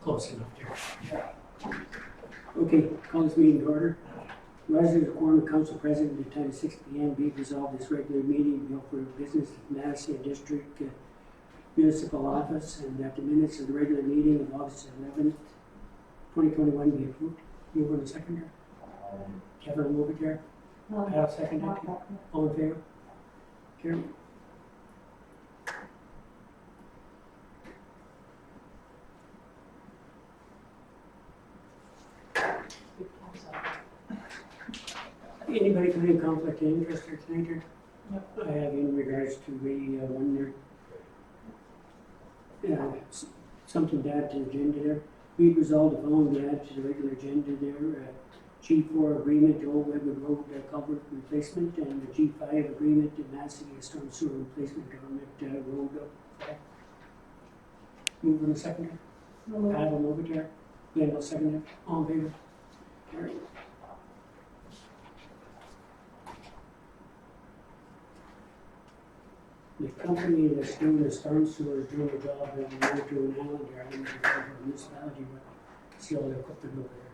Close enough there. Okay, call this meeting to order. Residents of quorum of council present at the time of 6 p.m. Be it resolved this regular meeting be held for business of Madison District Municipal Office, and that the minutes of the regular meeting of August 11th, 2021 be approved. Move on the seconder. Kevin will move it there. I'll second it. All in favor? Carry. Anybody got any conflict of interest or tonight? I have in regards to the one there. Something to add to the agenda there. We resolved the following to add to the regular agenda there. G4 agreement to Old Webber Road culvert replacement, and the G5 agreement to Madison Storm Sewer Replacement Government Road. Move on the seconder. Pat will move it there. Glenn will second it. All in favor? Carry. The company that's doing the storm sewer is doing a job in the North Island there. I don't know if it's a municipality, but see all the equipment over there.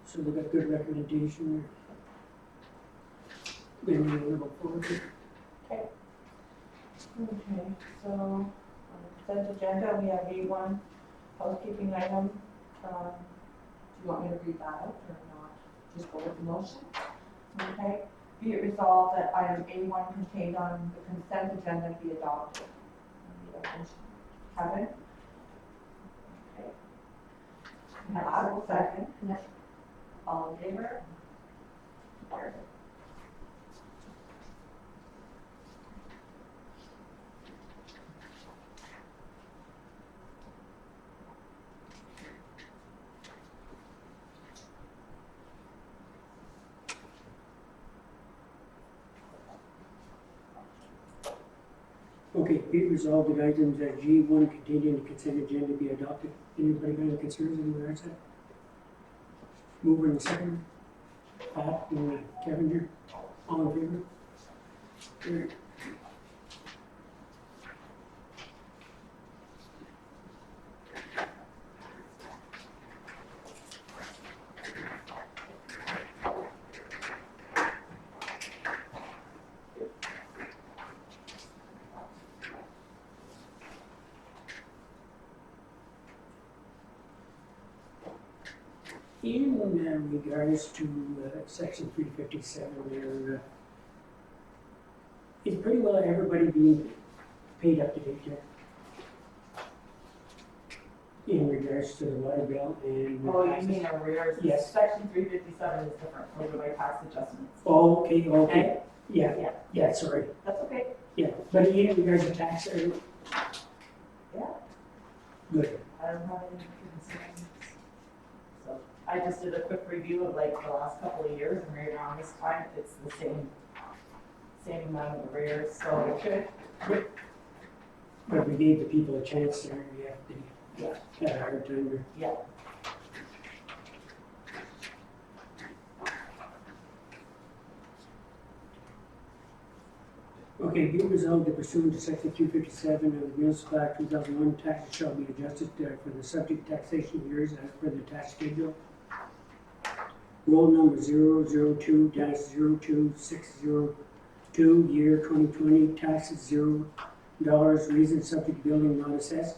So they got good recommendation there. Then we will go forward. Okay. Okay, so on the consent agenda, we have A1 housekeeping item. Do you want me to read that out or not? Just go with the motion? Okay. Be it resolved that item A1 contained on the consent agenda be adopted. Kevin? Okay. I will second. All in favor? Carried. Okay, be it resolved that items that G1 contained in the consent agenda be adopted. Anybody got any concerns in regards to that? Mover in the second. Pat and Kevin here. All in favor? Carried. In regards to section 357, there is pretty well everybody being paid up to date there in regards to the water bill and. Oh, you mean arrears? Yes. Section 357 is different from the way tax adjustments. Oh, okay, okay. Okay? Yeah, sorry. That's okay. Yeah, but in regards to tax, Yeah, good. I don't have any concerns. So I just did a quick review of like the last couple of years, and right around this time, it's the same amount of arrears, so good. But we gave the people a chance there, we have to, Yeah. had a hard time there. Yeah. Okay, be it resolved that pursuant to section 257 of the Municipal Act 2001, taxes shall be adjusted for the subject taxation years as per the tax schedule. Roll number 002-02602, year 2020, taxes $0, reason subject building not assessed.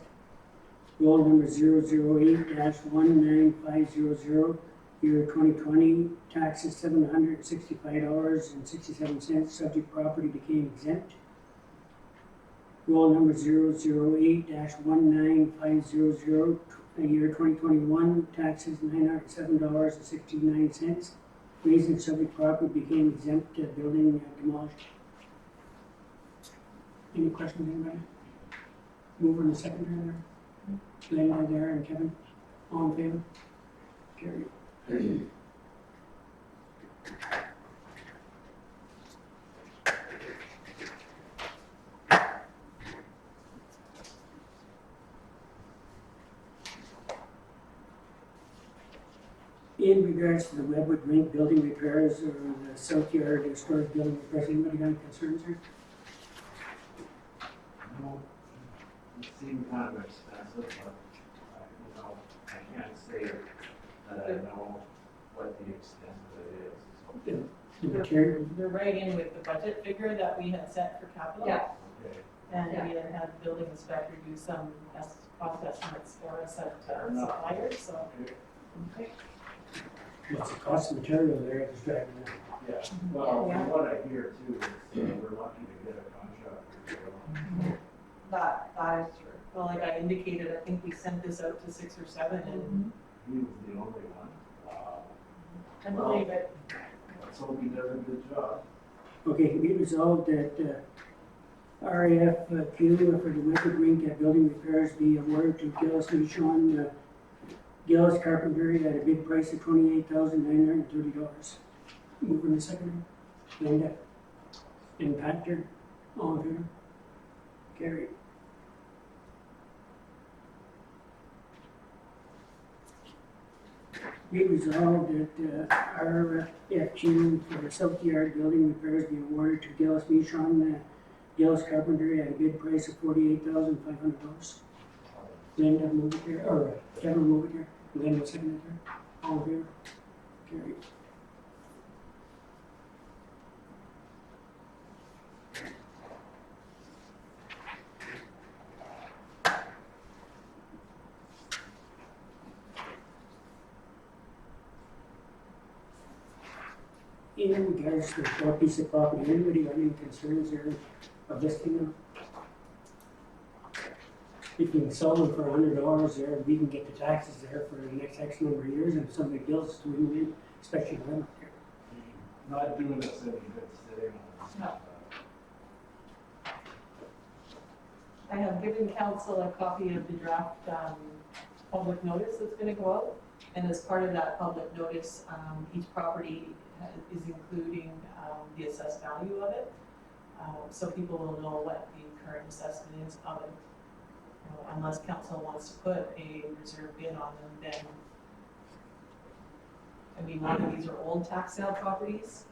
Roll number 008-19500, year 2020, taxes $765.67, subject property became exempt. Roll number 008-19500, year 2021, taxes $907.69, reason subject property became exempt, building demolished. Any questions, anybody? Mover in the seconder there. Glenn there and Kevin. All in favor? Carried. In regards to the Webwood Rink building repairs or the South Yard storage building repairs, anybody got any concerns here? No. it seemed kind of expensive, but, you know, I can't say that I know what the extent of it is. The material, They're right in with the budget figure that we had set for capital. Yeah, Okay, And Yeah. we had had the building inspector do some cost estimates for us at Fair enough. suppliers, so. okay, Okay. what's the cost of material there that's driving that? yeah, well, Yeah. from what I hear too, we're lucky to get a contractor. that is true. Well, like I indicated, I think we sent this out to 6 or 7 and He was the only one. I believe it. Let's hope he does a good job. Okay, be resolved that RAFQ for the winter rink at building repairs be awarded to Gillis Michon, Gillis Carpentry at a bid price of $28,930. Move in the second. Linda. And Patrick. All in favor? Carried. Be resolved that RFQ for the South Yard building repairs be awarded to Gillis Michon, Gillis Carpentry at a bid price of $48,500. Linda move it there, or Kevin move it there, Linda second it there, all in favor? Carried. In regards to the four piece of property, anybody have any concerns there of listing them? If we can sell them for $100 there, we can get the taxes there for the next X number of years, and if somebody else is doing it, especially them there. Not doing us any good sitting on this. No. I have given council a copy of the draft public notice that's gonna go out. And as part of that public notice, each property is including the assessed value of it. So people will know what the current assessment is of it. Unless council wants to put a reserve bid on them, then, I mean, a lot of these are old tax sale properties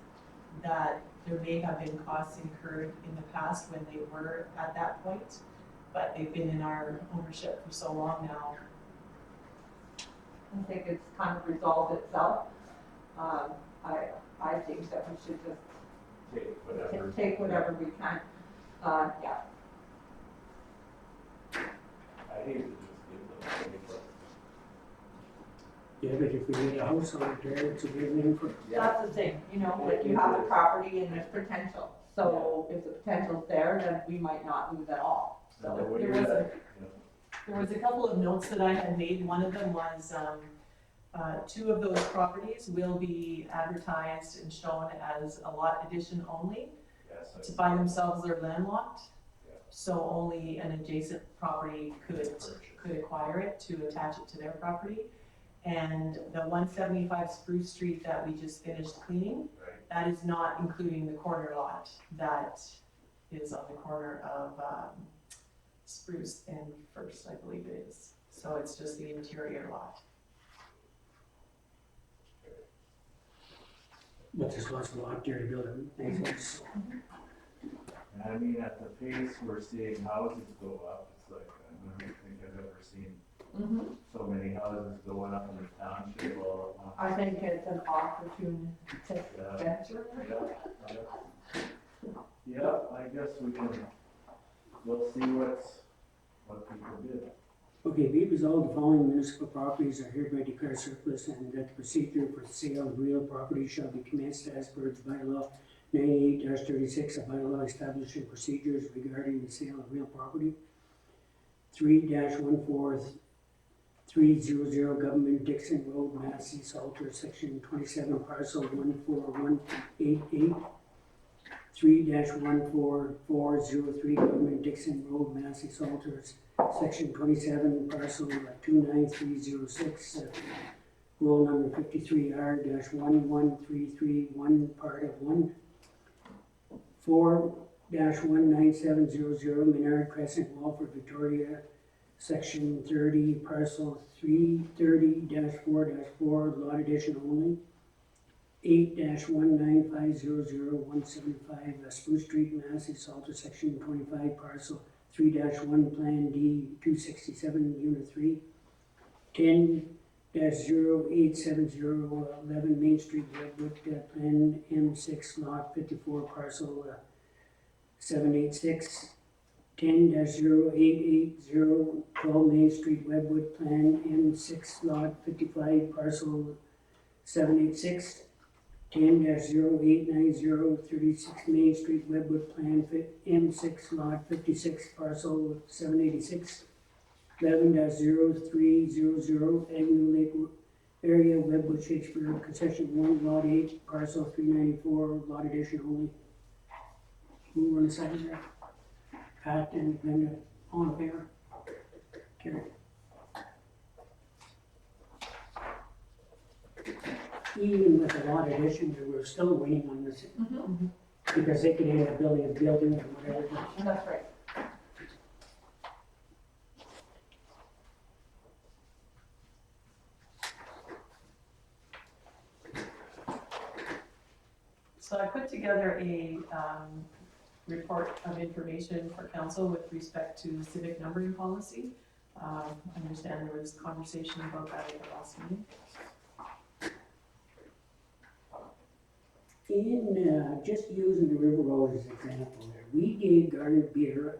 that there may have been costs incurred in the past when they were at that point, but they've been in our ownership for so long now. I think it's kind of resolved itself. I think that we should just Take whatever. take whatever we can. Yeah, I hate to just give them any, but. Yeah, but if we need a house on it there, it's a good name for it. that's the thing, you know, like you have the property and there's potential. So if the potential's there, then we might not move at all. So So what there you're was a- at, you know, There was a couple of notes that I had made. One of them was, 2 of those properties will be advertised and shown as a lot addition only. yes, To by themselves, they're landlocked. Yeah. So only an adjacent property could acquire it to attach it to their property. And the 175 Spruce Street that we just finished cleaning, right, that is not including the corner lot that is on the corner of Spruce and First, I believe it is. So it's just the interior lot. But there's lots of lot there to build a nice house. and I mean, at the pace we're seeing houses go up, it's like, I don't think I've ever seen so many houses going up in the township all at once. I think it's an opportune to Yeah. venture. Yeah, I guess we'll see what people did. Okay, be it resolved, the following municipal properties are hereby declared surplus and that the procedure for sale of real property shall be commenced as per the bylaw 98-36, a bylaw establishing procedures regarding the sale of real property. 3-14300 Government Dixon Road, Massey, Salter, Section 27, Parcel 14188. 3-14403 Government Dixon Road, Massey, Salters, Section 27, Parcel 29306, Roll number 53R-11331, Part of 1. 4-19700 Menard Crescent, Walford, Victoria, Section 30, Parcel 330-4-4, Lot Addition Only. 8-19500-175 Spruce Street, Massey, Salter, Section 25, Parcel 3-1 Plan D 267, Unit 3, 10-087011 Main Street, Redwood, Plan M6, Lot 54, Parcel 786, 10-088012 Main Street, Redwood, Plan M6, Lot 55, Parcel 786, 10-089036 Main Street, Redwood, Plan M6, Lot 56, Parcel 786, 11-0300 Agnew Lake Area, Redwood, Shakespeare, Concession 1, Lot 8, Parcel 394, Lot addition only. Move on the second there. Pat and Linda, all in favor? Carried. Even with a lot addition, we're still waiting on this, because they could end up building a building or whatever. That's right. So I put together a report of information for council with respect to civic numbering policy. I understand there was conversation about that at the last meeting. In, just using the River Road as an example there, we gave Gardner Beer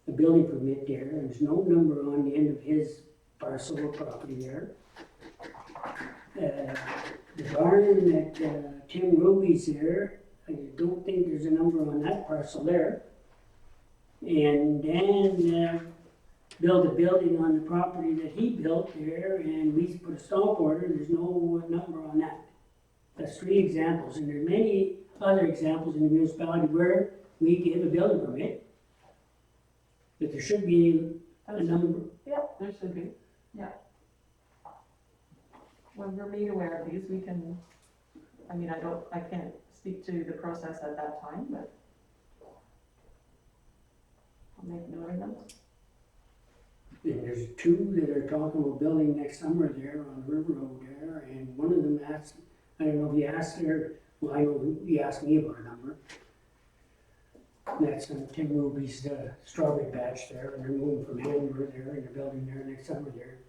a building permit there, and there's no number on the end of his parcel of property there. The barn that Tim Ruby's there, I don't think there's a number on that parcel there. And then build a building on the property that he built there, and we put a stop order, there's no number on that. That's 3 examples, and there are many other examples in the municipality where we give a building permit. But there should be a number. Yeah, there should be. Yeah. When we're made aware of these, we can, I mean, I can't speak to the process at that time, but I'll make note of them. And there's 2 that are talking about building next summer there on River Road there, and one of them asked, I don't know if you asked her, well, I know he asked me about a number. And that's Tim Ruby's strawberry patch there, and they're moving from Hanover there, and they're building there next summer there,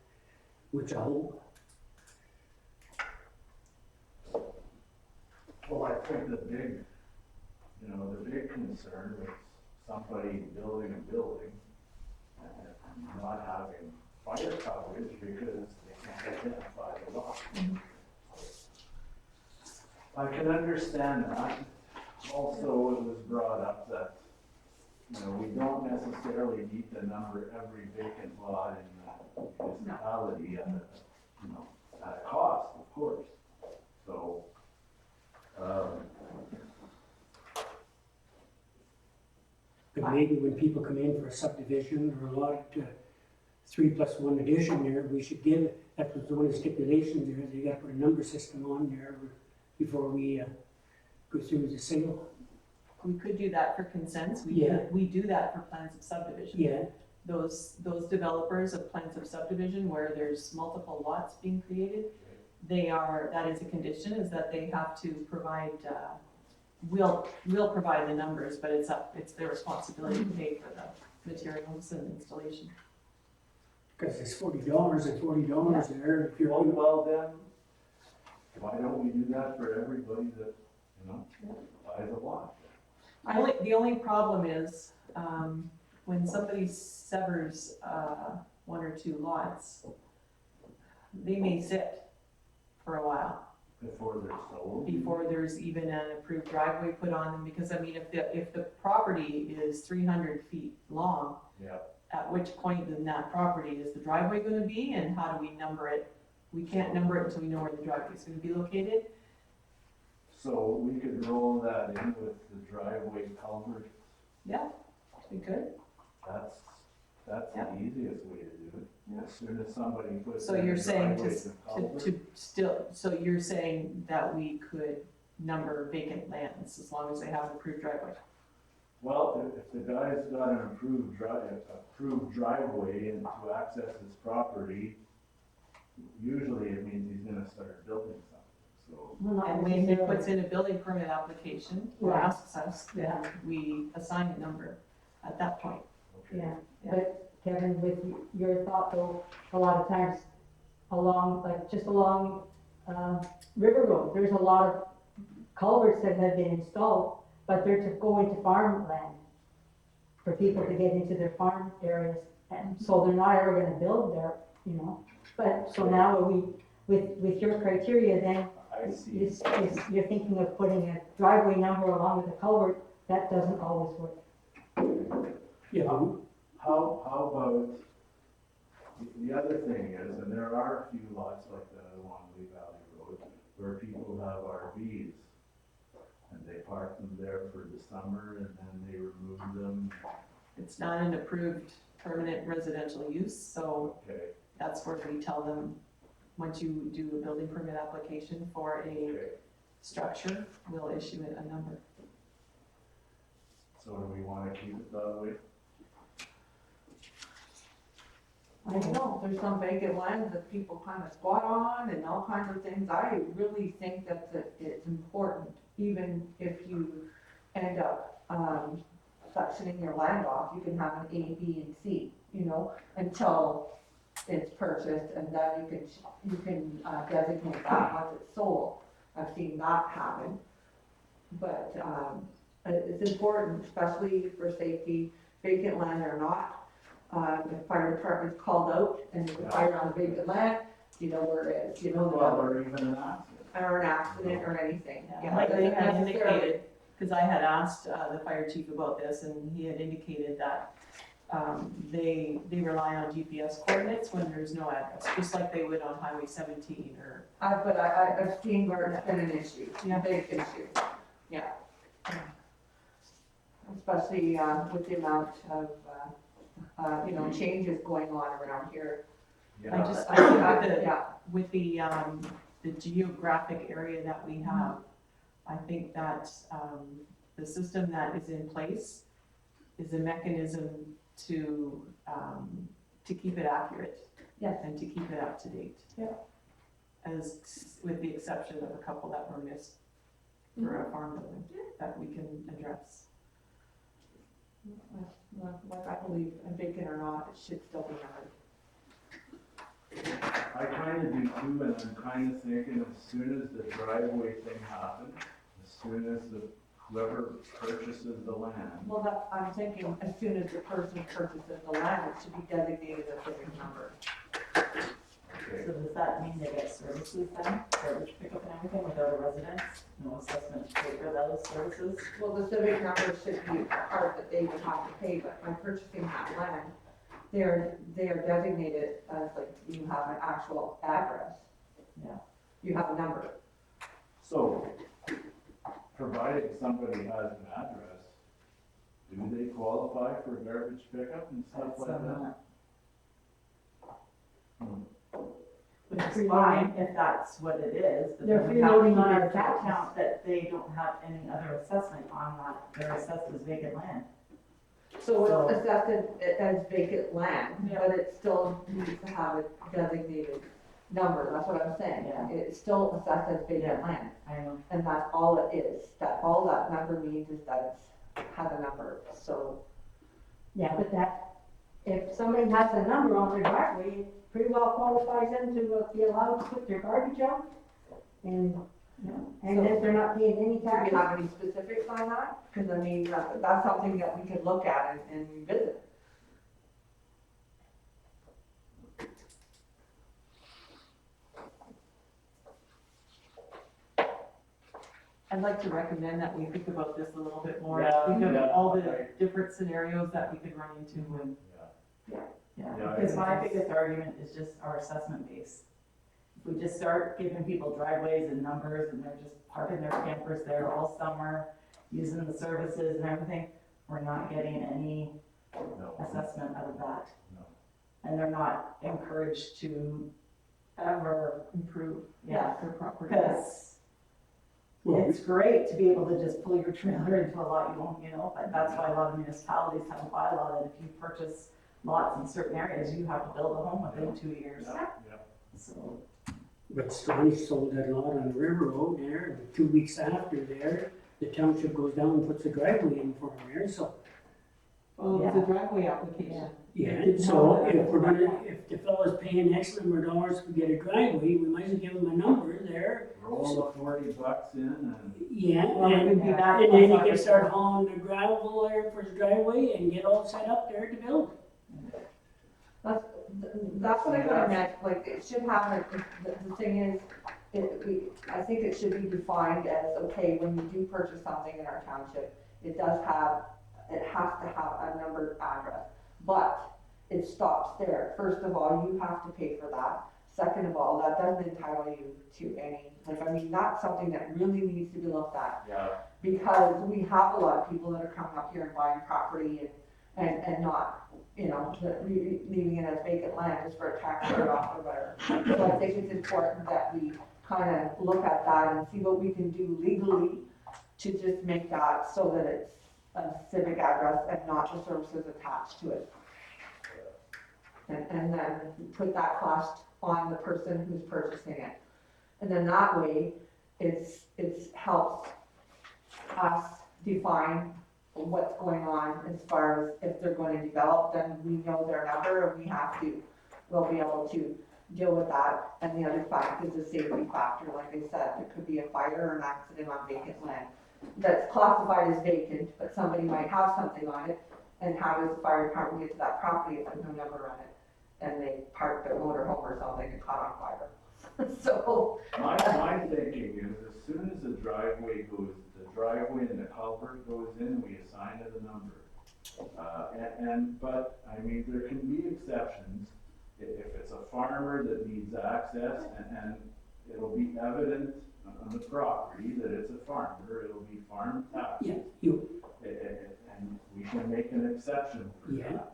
which I hope. Well, I think the big concern was somebody building a building and not having fire coverage because they can't identify the lot. I can understand that. Also, it was brought up that, we don't necessarily need to number every vacant lot in the municipality at a cost, of course. So, But maybe when people come in for a subdivision or a lot, 3+1 addition there, we should give, that was one of the stipulations there, they gotta put a number system on there before we go through the sale. We could do that for consents. Yeah. We do that for plans of subdivision. Yeah, Those developers of plans of subdivision where there's multiple lots being created, that is a condition, is that they have to provide, we'll provide the numbers, but it's their responsibility to pay for the materials and installation. cause it's $40 and $40 there, if you're. well then, why don't we do that for everybody that, buys a lot? The only problem is, when somebody severs, 1 or 2 lots, they may sit for a while Before they're sold? before there's even an approved driveway put on them, because I mean, if the property is 300 feet long, Yeah. at which point in that property is the driveway gonna be, and how do we number it? We can't number it until we know where the driveway is gonna be located. So we could roll that in with the driveway culvert. Yeah, we could. That's Yeah. the easiest way to do it. Yeah. As soon as somebody puts So in you're a saying driveway to culvert. so you're saying that we could number vacant lands as long as they have an approved driveway? Well, if the guy's got an approved driveway and to access his property, usually it means he's gonna start building something, so. And when he puts in a building permit application or Right. asks us, then we assign a number at that point. Okay. Yeah, Yeah. but Kevin, with your thought though, a lot of times along, like just along, River Road, there's a lot of culverts that have been installed, but they're to go into farmland for people to get into their farm areas, and so they're not ever gonna build there, you know. But, so now with your criteria then, I see. you're thinking of putting a driveway number along with a culvert, that doesn't always work. Yeah, How about, the other thing is, and there are a few lots like that along Lee Valley Road, where people have RVs. And they park them there for the summer and then they remove them. It's not an approved permanent residential use, so Okay, that's where we tell them, once you do a building permit application for a okay. structure, we'll issue it a number. So do we wanna keep it that way? I don't know, there's some vacant lands that people kind of squat on and all kinds of things. I really think that it's important, even if you end up, sectioning your land off, you can have an A, B, and C, you know, until it's purchased, and then you can designate that once it's sold. I've seen that happen. But, it's important, especially for safety, vacant land or not. If fire department's called out and there's a fire on vacant land, you know where it is, you know, Well, or even an accident. or an accident or anything. Yeah, Like they doesn't had necessarily- indicated, because I had asked the fire chief about this, and he had indicated that they rely on GPS coordinates when there's no address, just like they would on Highway 17 or. But I've seen where it's been an issue, Yeah. a big issue, yeah. Especially, with the amount of, you know, changes going on around here. I Yeah, just, I think Yeah, with the geographic area that we have, I think that the system that is in place is a mechanism to keep it accurate. Yes. And to keep it up to date. Yeah. As, with the exception of a couple that were missed for a farm building that we can address. like I believe, vacant or not, it should still be numbered. I kinda do too, and I'm kinda thinking as soon as the driveway thing happens, as soon as whoever purchases the land, Well, that, I'm thinking, as soon as the person purchases the land, it should be designated a civic number. okay, So does that mean they get services then, garbage pickup and everything without a residence? No assessment paid for those services? Well, the civic number should be a part that they would have to pay, but by purchasing that land, they are designated as like, you have an actual address. Yeah. You have a number. so, provided somebody has an address, do they qualify for garbage pickup and stuff That's, like that? Which is fine if that's what it is, but They're then we have to freeloading keep on our into taxes. account that they don't have any other assessment on that, they're assessed as vacant land. So So- it's assessed as vacant land, Yeah. but it still needs to have a designated number, that's what I'm saying. Yeah. It's still assessed as vacant Yeah. land, I know. and that's all it is. All that number means is that it's has a number, so. Yeah, but that, if somebody has a number on their driveway, it pretty well qualifies them to be allowed to put their garbage out. And, you know, and if they're not paying any Do we taxes, have any specifics on that? Because I mean, that's something that we could look at and revisit. I'd like to recommend that we think about this a little bit more. Yeah, Think of yeah, all the right. different scenarios that we could run into and. Yeah. Yeah, Yeah, because my it's- biggest argument is just our assessment base. If we just start giving people driveways and numbers and they're just parking their campers there all summer, using the services and everything, we're not getting any No, assessment out of that. no. And they're not encouraged to ever, Improve yeah, their property. because well, it's great to be able to just pull your trailer into a lot you won't, you know, but that's why a lot of municipalities have a bylaw that if you purchase lots in certain areas, you have to build a home within 2 years. Yeah, yeah. So, but Stronach sold that lot on the River Road there, and 2 weeks after there, the township goes down and puts a driveway in for him there, so Oh, it was a driveway application. Yeah, Didn't so have that. if we're gonna, if the fellow's paying X number of dollars to get a driveway, we might as well give him a number there. Roll the $40 in and Yeah, Well, it and, would be that. and then he plus can our- start hauling the gravel there for his driveway and get all set up there to build. That's what I kind of meant, like, it should have, the thing is, I think it should be defined as, okay, when you do purchase something in our township, it has to have a numbered address, but it stops there. First of all, you have to pay for that. Second of all, that doesn't entitle you to any, like, I mean, that's something that really needs to be looked at. yeah. Because we have a lot of people that are coming up here and buying property and not, leaving it as vacant land just for a tax write-off or whatever. So I think it's important that we kind of look at that and see what we can do legally to just make that so that it's a civic address and not the services attached to it. And then put that cost on the person who's purchasing it. And then that way, it's helps us define what's going on as far as if they're going to develop, then we know their number and we'll be able to deal with that. And the other fact is the safety factor, like I said, there could be a fire or an accident on vacant land that's classified as vacant, but somebody might have something on it, and how does the fire department get to that property if there's no number on it? And they park their motor home or something and caught on fire. So, My thinking is as soon as the driveway and the culvert goes in, we assign it a number. But, I mean, there can be exceptions. If it's a farmer that needs access and it'll be evident on the property that it's a farmer, it'll be farm tax. Yeah, And we can make an exception for Yeah. that.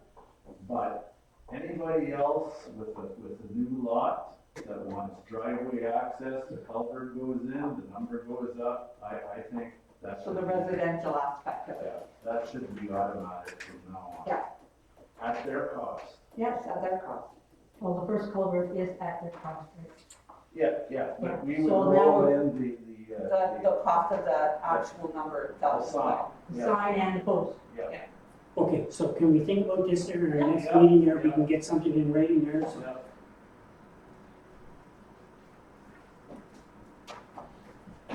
But anybody else with a new lot that wants driveway access, the culvert goes in, the number goes up, I think that so should the be, residential aspect of it. yeah, that should be automatic from now on. Yeah. At their cost. Yes, at their cost. Well, the first culvert is at the cost, right? Yeah, but we would So roll now- in The cost of the actual number itself as well. The Yeah. sign and the post. Yeah. okay, so can we think about this there in our next Yeah. meeting there, we can get something in writing there, so. Yeah.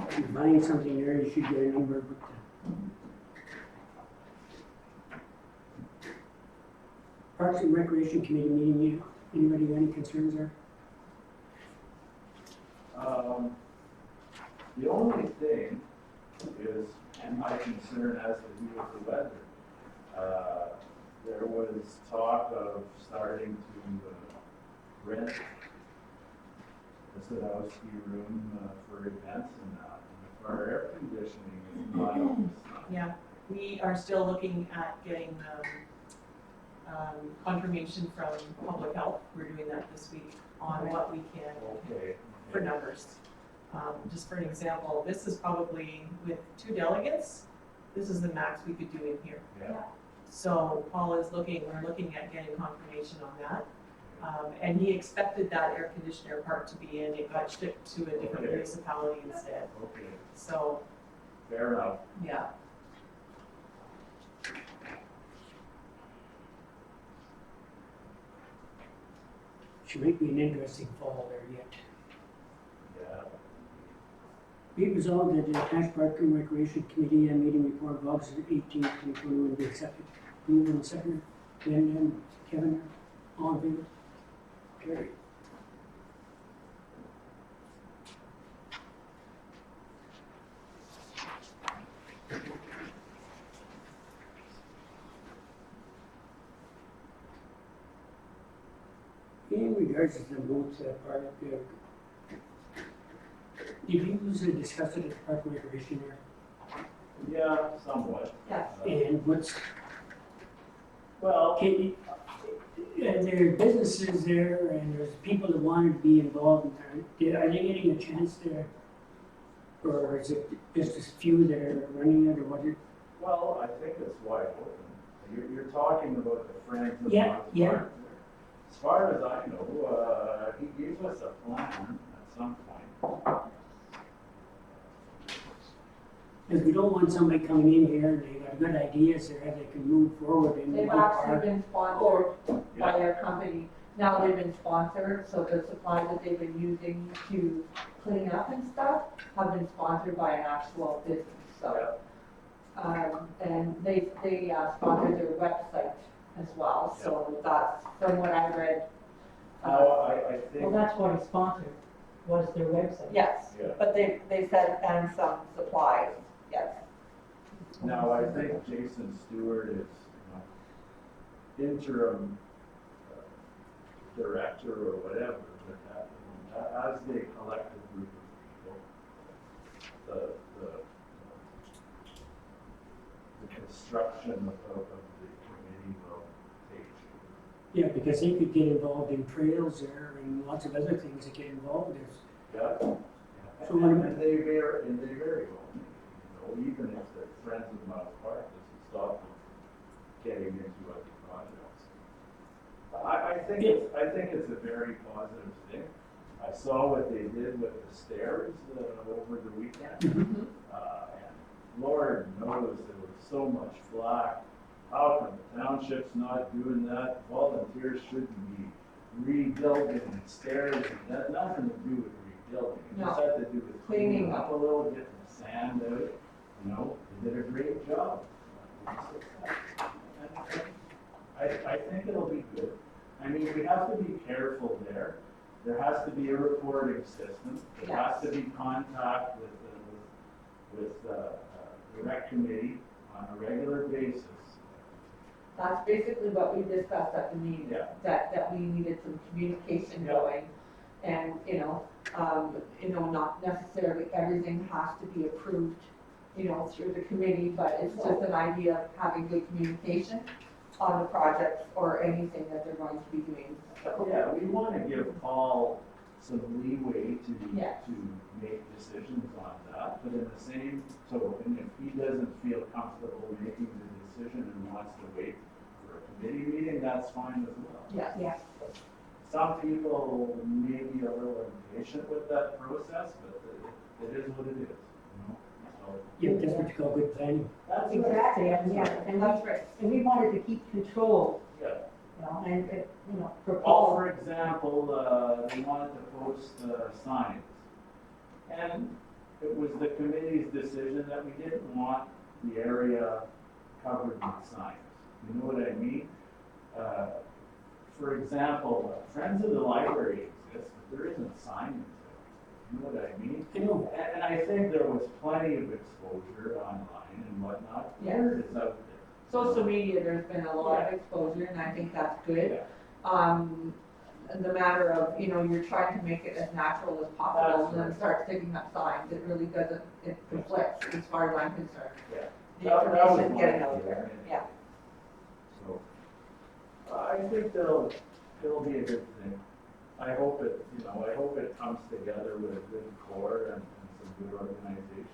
If you're buying something there, you should get a number, but. Parks and Recreation Committee meeting, anybody got any concerns there? The only thing is, and my concern has to do with the weather. There was talk of starting to rent the Sadowski room for events and that. And if our air conditioning is not up, Yeah, we are still looking at getting, confirmation from public health. We're doing that this week on what we can okay. for numbers. Just for an example, this is probably with 2 delegates, this is the max we could do in here. Yeah. So Paul is we're looking at getting confirmation on that. And he expected that air conditioner part to be in, it got shipped to a different Okay. municipality instead. Okay, So, fair enough. yeah, Should might be an interesting fall there yet. Yeah. Be it resolved that the Nash Park and Recreation Committee meeting report of August 18th, 2021 be accepted. Move on second, Ben and Kevin, all in favor? Carried. In regards to the boat park, did you discuss it at the Park and Recreation there? Yeah, somewhat. Yes. And what's, Well, can, there are businesses there and there's people that want to be involved in there. Are they getting a chance there? Or is it just a few that are running it or what? well, I think it's wide open. You're talking about the Friends of Yeah, Marks yeah. Park there. As far as I know, he gave us a plan at some point. Because we don't want somebody coming in here and they got good ideas there, they can move forward in the They've park. actually been sponsored by a company. Now they've been sponsored, so the supplies that they've been using to clean up and stuff have been sponsored by an actual business, so. And they sponsored their website as well, so that's from what I read. Now, I Well, think, that's what he sponsored, was their website. Yes, Yeah. but they said, and some supplies, yes. now, I think Jason Stewart is, interim director or whatever, but as the collective group of people, the construction of the committee will take shape. Yeah, because they could get involved in trails there and lots of other things that get involved there. Yeah. So when- And they very well, even if they're friends of Mount Park, doesn't stop them getting into other projects. I think it's a very positive thing. I saw what they did with the stairs over the weekend. Mhm. And Lord knows there was so much flack. How come the township's not doing that? Volunteers shouldn't be rebuilding the stairs. It had nothing to do with rebuilding. It just had to do with cleaning up a little, getting the sand out. They did a great job. I think it'll be good. I mean, we have to be careful there. There has to be a reporting system. There has to be contact with the rec committee on a regular basis. That's basically what we discussed at the meeting, Yeah. that we needed some communication Yeah. going. And, not necessarily everything has to be approved, through the committee, but it's just an idea of having good communication on the projects or anything that they're going to be doing. Yeah, we want to give Paul some leeway Yeah. to make decisions on that, but in the same token, if he doesn't feel comfortable making the decision and wants to wait for a committee meeting, that's fine as well. Yes. Yeah. Some people may be a little impatient with that process, but it is what it is, So Yeah, that's what you call good planning. that's right. Exactly, and That's right. we wanted to keep control, Yeah. and, for Well, Paul. for example, they wanted to post signs. And it was the committee's decision that we didn't want the area covered with signs. You know what I mean? For example, Friends of the Library exists, but there isn't signage there. You know what I mean? I know, And I think there was plenty of exposure online and whatnot. Yes. Word is out there. Social media, there's been a lot of exposure, and I think that's good. Yeah. The matter of, you're trying to make it as natural as possible, That's and then right. start sticking up signs, it really doesn't, it conflicts as far as I'm concerned. Yeah. The That was information my getting idea. out there, yeah. So, I think it'll be a good thing. I hope it comes together with a good core and some good organization.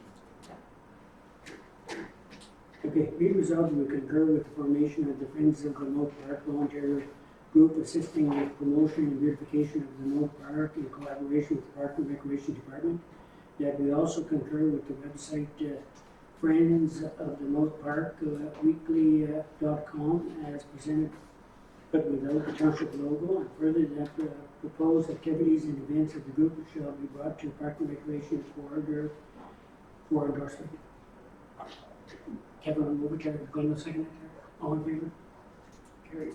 okay, be resolved we concur with the formation of the Friends of the North Park Voluntary Group assisting with promotion and beautification of the North Park in collaboration with the Park and Recreation Department. That we also concur with the website Friends of the North Park weekly.com as presented, but without the township logo, and further that proposed activities and events of the group shall be brought to Park and Recreation for endorsement. Kevin, will move it, Glenn will second it. All in favor? Carried.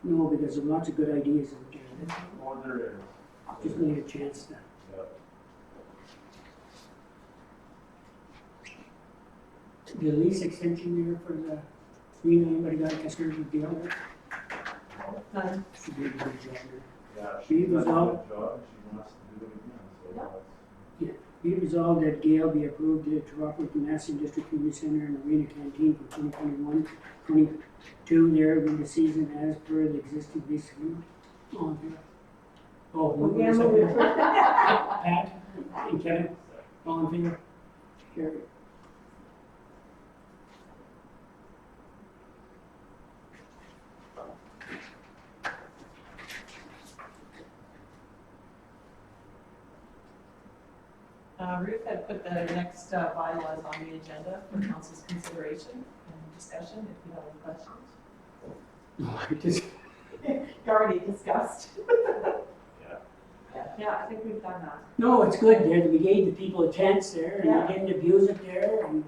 No, because there's lots of good ideas out there. Or there is. Just need a chance to. Yeah. The lease extension there for the, anybody got a conservative deal there? Should be a good job there. Yeah, Be she's done a resolved. good job, she wants to do it again, so that's. Be it resolved that Gail be approved to operate the Massey District Community Center and Arena Canteen for 2021-22 there in the season as per the existing lease agreement. All in favor? Oh, move Yeah, it, move second. it. Pat and Kevin, all in favor? Carried. Ruth had put the next bylaws on the agenda for council's consideration and discussion, if you have any questions. No, I just, You already discussed. Yeah, I think we've done that. no, it's good, there, we gave the people a chance there, and Yeah. they didn't abuse it there, and,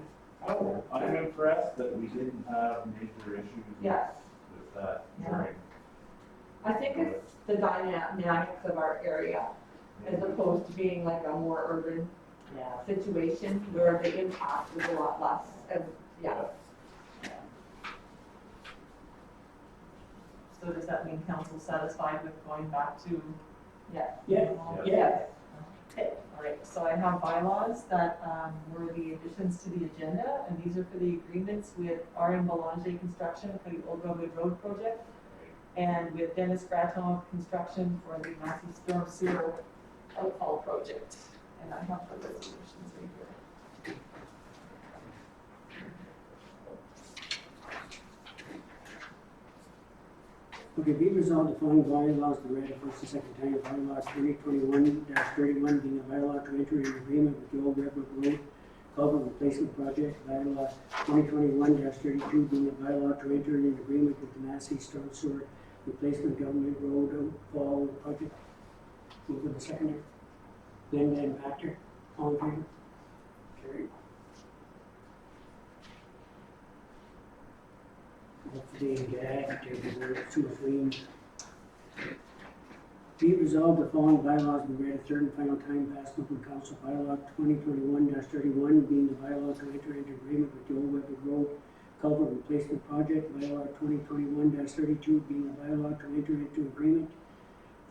Oh, I'm impressed that we didn't have major issues Yes. with that Yeah. during. I think it's the dynamics of our area as opposed to being like a more urban Yeah. situation where the impact is a lot less. And, yeah. So does that mean council's satisfied with going back to? Yeah. yeah, Yeah. yeah. Okay, all right, so I have bylaws that were the additions to the agenda, and these are for the agreements with R.M. Belanger Construction for the Old Redwood Road project, and with Dennis Gratton Construction for the Massey Storm Sewer outfall project. And I have the resolutions right here. Okay, be resolved the following bylaws be read first and second time, bylaw 2021-31 being a bylaw to enter an agreement with the Old Redwood Road culvert replacement project, bylaw 2021-32 being a bylaw to enter an agreement with the Massey Storm Sewer replacement government road outfall project. Move to the seconder. Linda and Patrick, all in favor? Carried. Hopefully, get two or three. Be it resolved, the following bylaws be read a third and final time passed open council bylaw 2021-31 being the bylaw to enter into agreement with the Old Redwood Road culvert replacement project, bylaw 2021-32 being a bylaw to enter into agreement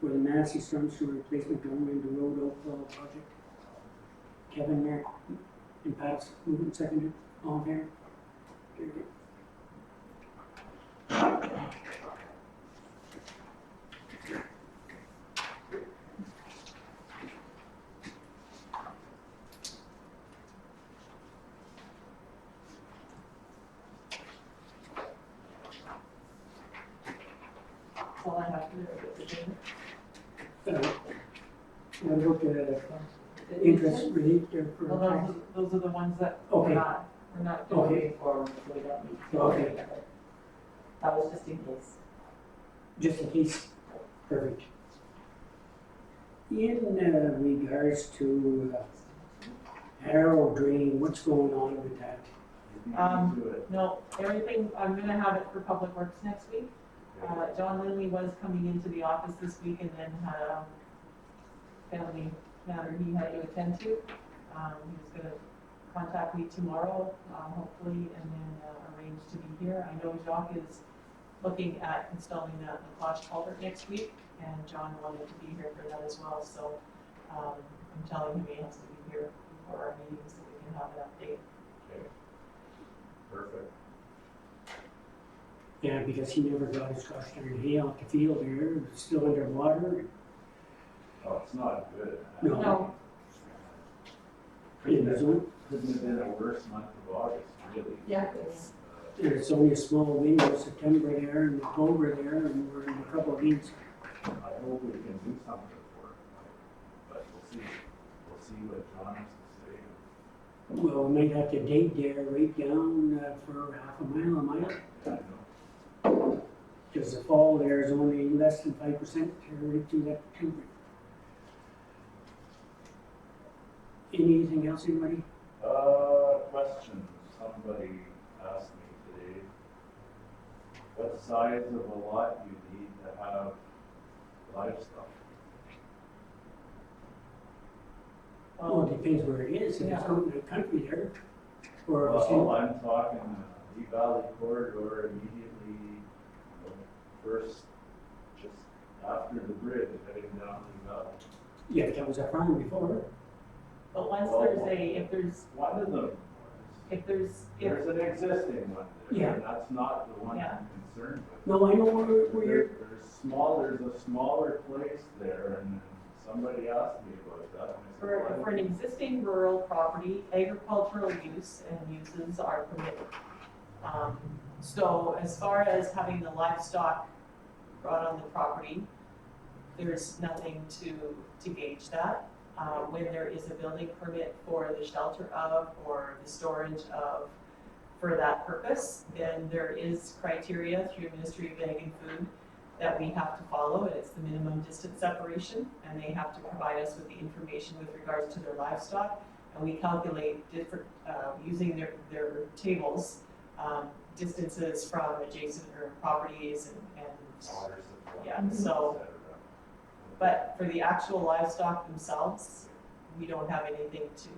for the Massey Storm Sewer replacement government road outfall project. Kevin, Mayor, and Pat's moved and seconded, all in favor? Carried. That's all I have to do with the agenda. We'll look at interest relief there for. Well, those are the ones that Okay. we're not Okay. doing. Moving forward, so we don't need to. Okay. That was just in case. Just in case, perfect. In regards to Arrow Drain, what's going on with that? Do it. No, everything, I'm gonna have it for Public Works next week. John Lindley was coming into the office this week and then had a family matter he had to attend to. He was gonna contact me tomorrow, hopefully, and then arrange to be here. I know Jacques is looking at installing that Laplace culvert next week, and John wanted to be here for that as well, so I'm telling him he has to be here for our meetings so we can have an update. Okay. Perfect. Yeah, because he never got his crushed iron hay off the field there, it's still underwater. Oh, it's not good. No. No. And Couldn't have been a worse month of August, really. Yeah. there's only a small window, September there and October there, and we're in a couple of weeks. I hope we can do something for it, but we'll see. We'll see what John has to say. Well, we might have to dig there right down for half a mile, Yeah, I know. because the fall there is only less than 5% right through that timber. Anything else, anybody? Question, somebody asked me today, what size of a lot you need to have livestock? Well, it depends where it is, if it's Yeah. out in the country there, or if it's Well, I'm talking Lee Valley corridor immediately, first, just after the bridge, heading down Lee Valley. yeah, that was a farm before. But once Well, there's One of them, there's there's an existing one there, Yeah. and that's not the one Yeah. I'm concerned with. No, I know where you're, There's a smaller place there, and somebody asked me about that. and I said, for an existing rural property, agricultural use and uses are permitted. So as far as having the livestock brought on the property, there's nothing to gauge that. when there is a building permit for the shelter of or the storage of for that purpose, then there is criteria through Ministry of Ag and Food that we have to follow, and it's the minimum distance separation, and they have to provide us with the information with regards to their livestock, and we calculate different, using their tables, distances from adjacent or properties and Water supply. yeah, so, et cetera. but for the actual livestock themselves, we don't have anything to,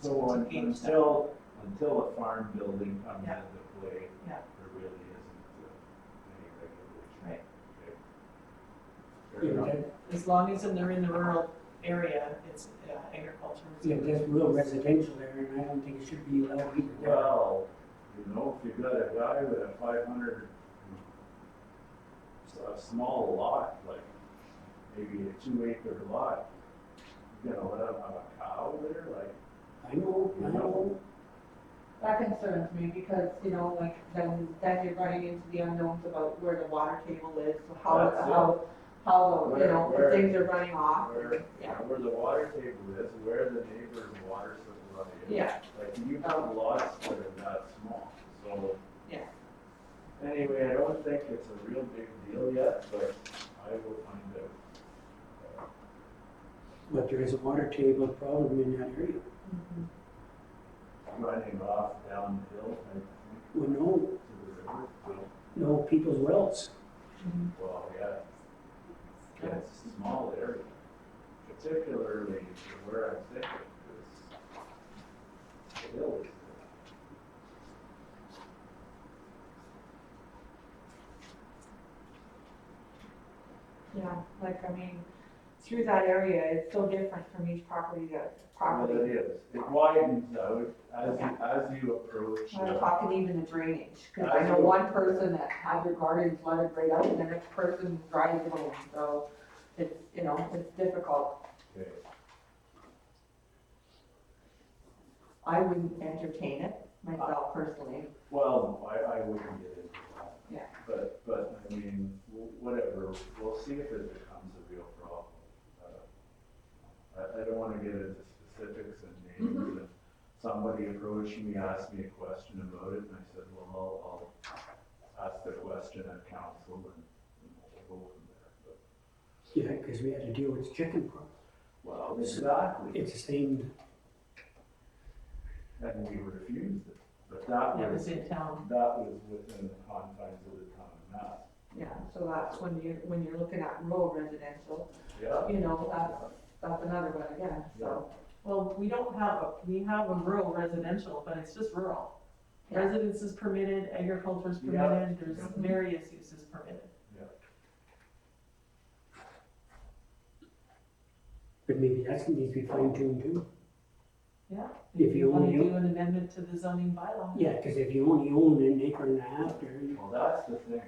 So to gauge that. until a farm building comes Yeah. into play, Yeah. there really isn't any regulation. Right. Okay. Yeah, Fair enough. that, as long as they're in the rural area, it's agriculture. yeah, that's real residential there, and I don't think it should be allowed either there. Well, you know, if you've got a guy with a 500, a small lot, like maybe a 2-acre lot, you gonna let him have a cow there, like, I know, That concerns me because, you know, like, then you're running into the unknowns about where the water table is, so That's it. how, you know, Where- if things are running off. where the water table is, where the neighbor's water supply is. Yeah. Like, you have lots that are that small, so. Yeah. Anyway, I don't think it's a real big deal yet, but I will find out. but there is a water table problem in that area. Running off downhill, I think, Well, no, to the river, so, no, people's wells. well, yeah. Yeah, it's a small area, particularly where I'm thinking, because the hill is there. Yeah, like, I mean, through that area, it's so different from each property to Well, property. it is, it widens out as you approach. I'm talking even the drainage, because I know one person that had their gardens flooded right out, and the next person drives it home, so it's, you know, it's difficult. Okay. I wouldn't entertain it myself personally. Well, I wouldn't get into that. Yeah. But, I mean, whatever, we'll see if it becomes a real problem. I don't wanna get into specifics and names, and somebody approached me, asked me a question about it, and I said, well, I'll ask the question at council, and we'll go from there, but. Yeah, because we had to deal with the chicken problem. Well, exactly, It's the same, and we refused it, but that That was, was in town. that was within the confines of the town of Mass. Yeah, so that's when you're looking at rural residential, Yeah. you know, that's another one again, so. Well, we have a rural residential, but it's just rural. Yeah. Residence is permitted, agriculture is Yeah. permitted, there's various uses permitted. but maybe that needs to be fine tuned too. Yeah. If you wanna only do own- an amendment to the zoning bylaw. Yeah, because if you only own an acre and a half there, you- Well, that's the thing,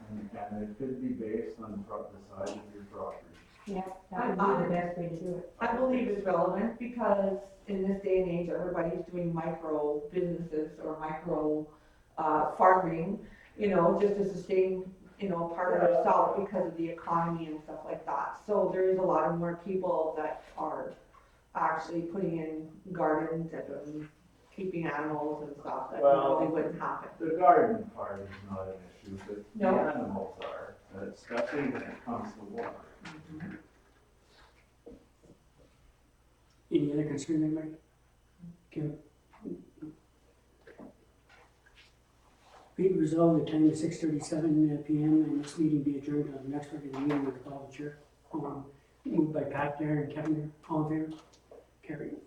and it could be based on the size of your property. Yeah, that would be the best way to do it. I believe it's relevant because in this day and age, everybody's doing micro businesses or micro farming, you know, just to sustain, you know, part of themselves because of the economy and stuff like that. So there is a lot of more people that are actually putting in gardens and keeping animals and stuff that Well, normally wouldn't happen. The garden part is not an issue, but the No. animals are, especially when it comes to water. any other concern anybody? Kim? Be it resolved, the time is 6:37 PM, and this meeting be adjourned on the next regular meeting with the call of the chair. Moved by Pat there and Kevin there, all in favor? Carried.